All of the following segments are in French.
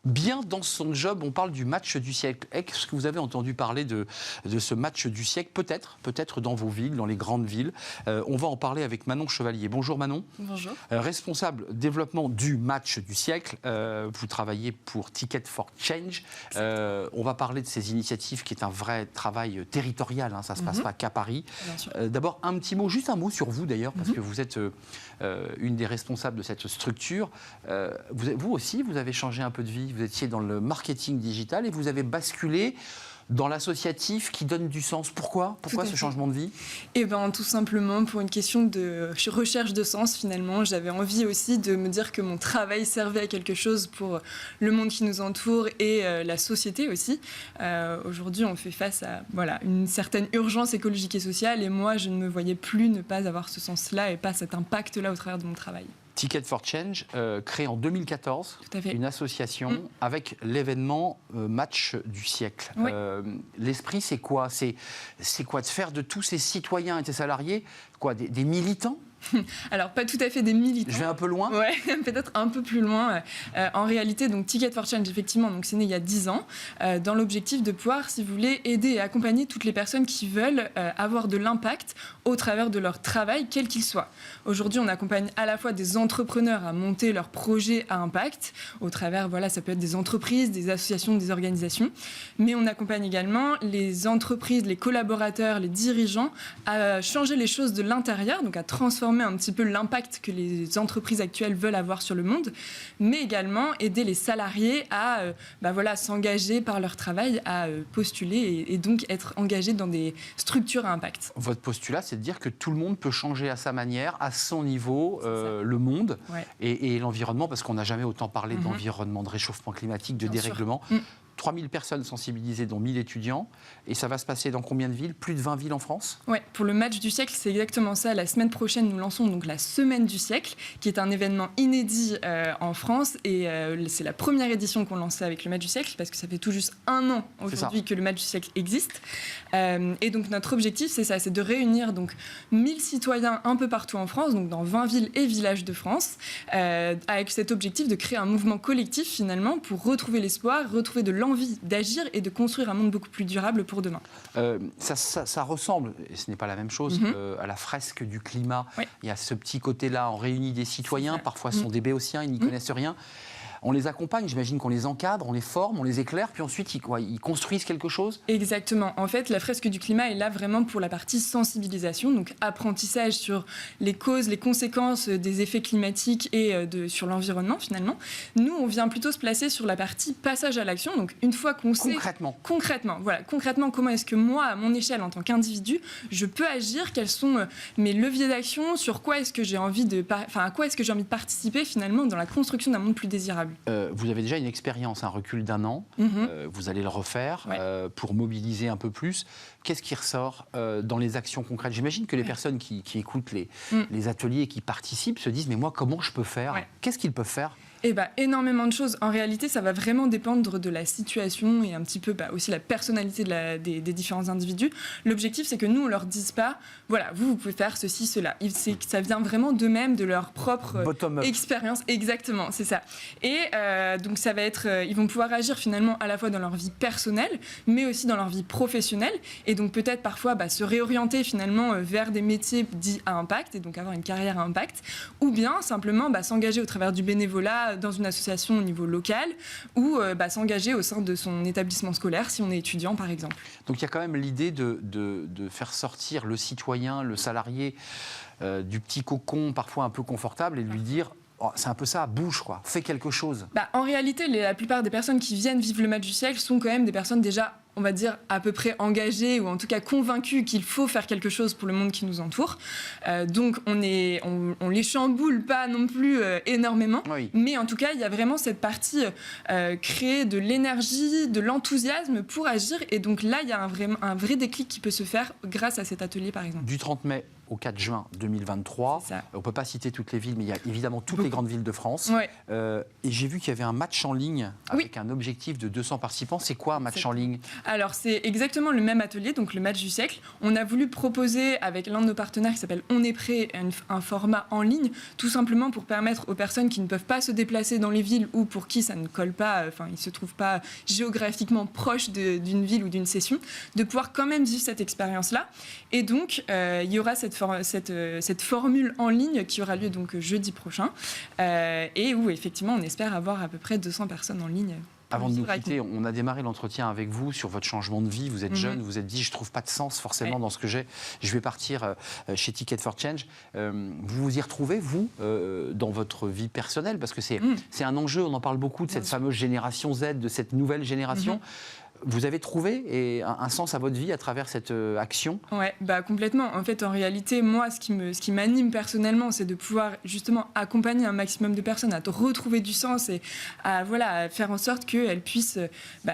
bien dans son job. On parle du match du siècle. Est-ce que vous avez entendu parler de ce match du siècle? Peut-être dans vos villes, dans les grandes villes. On va en parler avec Manon Chevalier. Bonjour Manon. Bonjour. Responsable développement du match du siècle. Vous travaillez pour Ticket for Change. On va parler de ces initiatives qui est un vrai travail territorial. Ça ne se passe pas qu'à Paris. D'abord, juste un mot sur vous d'ailleurs, parce que vous êtes une des responsables de cette structure. Vous aussi, vous avez changé un peu de vie. Vous étiez dans le marketing digital et vous avez basculé dans l'associatif qui donne du sens. Pourquoi ce changement de vie? Tout simplement pour une question de recherche de sens finalement. J'avais envie aussi de me dire que mon travail servait à quelque chose pour le monde qui nous entoure et la société aussi. Aujourd'hui, on fait face à une certaine urgence écologique et sociale et moi, je ne me voyais plus ne pas avoir ce sens-là et pas cet impact-là au travers de mon travail. Ticket for Change, créé en 2014, une association avec l'événement Match du siècle. Oui. L'esprit, c'est quoi? C'est quoi? De faire de tous ces citoyens et ces salariés des militants? Alors, pas tout à fait des militants. Je vais un peu loin? Ouais, peut-être un peu plus loin. En réalité, donc, Ticket for Change, effectivement, c'est né il y a 10 ans, dans l'objectif de pouvoir, si vous voulez, aider et accompagner toutes les personnes qui veulent avoir de l'impact au travers de leur travail, quel qu'il soit. Aujourd'hui, on accompagne à la fois des entrepreneurs à monter leurs projets à impact, au travers, ça peut être des entreprises, des associations, des organisations, mais on accompagne également les entreprises, les collaborateurs, les dirigeants à changer les choses de l'intérieur, donc à transformer un petit peu l'impact que les entreprises actuelles veulent avoir sur le monde, mais également aider les salariés à s'engager par leur travail, à postuler et donc être engagés dans des structures à impact. Votre postulat, c'est de dire que tout le monde peut changer à sa manière, à son niveau, le monde et l'environnement, parce qu'on n'a jamais autant parlé d'environnement, de réchauffement climatique, de dérèglement. 3000 personnes sensibilisées, dont 1000 étudiants. Et ça va se passer dans combien de villes? Plus de 20 villes en France? Oui, pour le match du siècle, c'est exactement ça. La semaine prochaine, nous lançons donc la Semaine du siècle, qui est un événement inédit en France. Et c'est la première édition qu'on lançait avec le match du siècle, parce que ça fait tout juste 1 an aujourd'hui que le match du siècle existe. Et donc notre objectif, c'est ça, c'est de réunir donc 1000 citoyens un peu partout en France, donc dans 20 villes et villages de France, avec cet objectif de créer un mouvement collectif finalement pour retrouver l'espoir, retrouver de l'envie d'agir et de construire un monde beaucoup plus durable pour demain. Ça ressemble, et ce n'est pas la même chose, à la fresque du climat. Oui. Il y a ce petit côté-là, on réunit des citoyens, parfois ce sont des béotiens, ils n'y connaissent rien. On les accompagne, j'imagine qu'on les encadre, on les forme, on les éclaire, puis ensuite ils construisent quelque chose? Exactement. En fait, la fresque du climat est là vraiment pour la partie sensibilisation, donc apprentissage sur les causes, les conséquences des effets climatiques et sur l'environnement finalement. Nous, on vient plutôt se placer sur la partie passage à l'action, donc une fois qu'on sait... Concrètement, comment est-ce que moi, à mon échelle, en tant qu'individu, je peux agir, quels sont mes leviers d'action, sur quoi est-ce que j'ai envie à quoi est-ce que j'ai envie de participer finalement dans la construction d'un monde plus désirable. Vous avez déjà une expérience, un recul d'1 an. Vous allez le refaire pour mobiliser un peu plus. Qu'est-ce qui ressort dans les actions concrètes? J'imagine que les personnes qui écoutent les ateliers et qui participent se disent « mais moi, comment je peux faire ?» Qu'est-ce qu'ils peuvent faire? Énormément de choses. En réalité, ça va vraiment dépendre de la situation et un petit peu aussi la personnalité des différents individus. L'objectif, c'est que nous, on ne leur dise pas « voilà, vous pouvez faire ceci, cela ». Ça vient vraiment d'eux-mêmes, de leur propre expérience. Exactement, c'est ça. Et donc, ça va être... ils vont pouvoir agir finalement à la fois dans leur vie personnelle, mais aussi dans leur vie professionnelle. Et donc, peut-être parfois se réorienter finalement vers des métiers dits à impact, et donc avoir une carrière à impact, ou bien simplement s'engager au travers du bénévolat dans une association au niveau local ou s'engager au sein de son établissement scolaire si on est étudiant par exemple. Donc il y a quand même l'idée de faire sortir le citoyen, le salarié du petit cocon parfois un peu confortable et de lui dire c'est un peu ça, bouge fais quelque chose. En réalité, la plupart des personnes qui viennent vivre le match du siècle sont quand même des personnes déjà, on va dire, à peu près engagées ou en tout cas convaincues qu'il faut faire quelque chose pour le monde qui nous entoure. Donc on les chamboule pas non plus énormément, mais en tout cas il y a vraiment cette partie créer de l'énergie, de l'enthousiasme pour agir et donc là il y a un vrai déclic qui peut se faire grâce à cet atelier par exemple. Du 30 mai au 4 juin 2023, on ne peut pas citer toutes les villes, mais il y a évidemment toutes les grandes villes de France. Et j'ai vu qu'il y avait un match en ligne avec un objectif de 200 participants. C'est quoi un match en ligne? Alors, c'est exactement le même atelier, donc le match du siècle. On a voulu proposer, avec l'un de nos partenaires qui s'appelle On est prêt, un format en ligne, tout simplement pour permettre aux personnes qui ne peuvent pas se déplacer dans les villes ou pour qui ça ne colle pas, enfin, ils ne se trouvent pas géographiquement proches d'une ville ou d'une session, de pouvoir quand même vivre cette expérience-là. Et donc, il y aura cette formule en ligne qui aura lieu donc jeudi prochain, et où, effectivement, on espère avoir à peu près 200 personnes en ligne. Avant de nous quitter, on a démarré l'entretien avec vous sur votre changement de vie. Vous êtes jeune, vous êtes dit, je ne trouve pas de sens forcément dans ce que j'ai. Je vais partir chez Ticket for Change. Vous vous y retrouvez, vous, dans votre vie personnelle? Parce que c'est un enjeu, on en parle beaucoup, de cette fameuse génération Z, de cette nouvelle génération. Vous avez trouvé un sens à votre vie à travers cette action? Oui, complètement. En fait, en réalité, moi, ce qui m'anime personnellement, c'est de pouvoir justement accompagner un maximum de personnes à retrouver du sens et à faire en sorte qu'elles puissent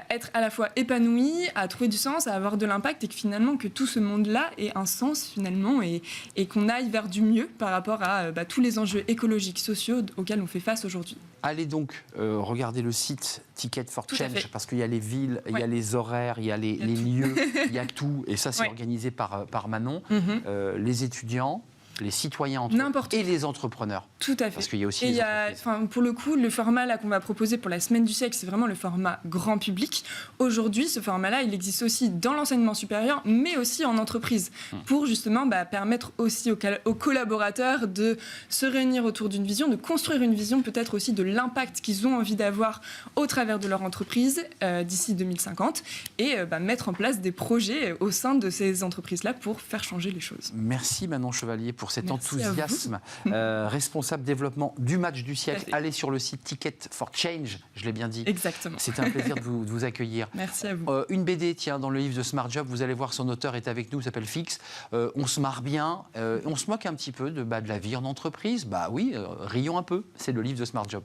être à la fois épanouies, à trouver du sens, à avoir de l'impact et que finalement, que tout ce monde-là ait un sens finalement et qu'on aille vers du mieux par rapport à tous les enjeux écologiques, sociaux auxquels on fait face aujourd'hui. Allez donc regarder le site Ticket for Change parce qu'il y a les villes, il y a les horaires, il y a les lieux, il y a tout. Et ça, c'est organisé par Manon. Les étudiants, les citoyens et les entrepreneurs. Tout à fait. Parce qu'il y a aussi les entreprises. Pour le coup, le format là qu'on va proposer pour la Semaine du siècle, c'est vraiment le format grand public. Aujourd'hui, ce format-là, il existe aussi dans l'enseignement supérieur, mais aussi en entreprise, pour justement permettre aussi aux collaborateurs de se réunir autour d'une vision, de construire une vision peut-être aussi de l'impact qu'ils ont envie d'avoir au travers de leur entreprise d'ici 2050 et mettre en place des projets au sein de ces entreprises-là pour faire changer les choses. Merci Manon Chevalier pour cet enthousiasme. Responsable développement du match du siècle. Allez sur le site Ticket for Change, je l'ai bien dit. Exactement. C'était un plaisir de vous accueillir. Merci à vous. Une BD, tiens, dans le livre de Smart Job, vous allez voir, son auteur est avec nous, il s'appelle Fix. On se marre bien, on se moque un petit peu de la vie en entreprise. Oui, rions un peu, c'est le livre de Smart Job.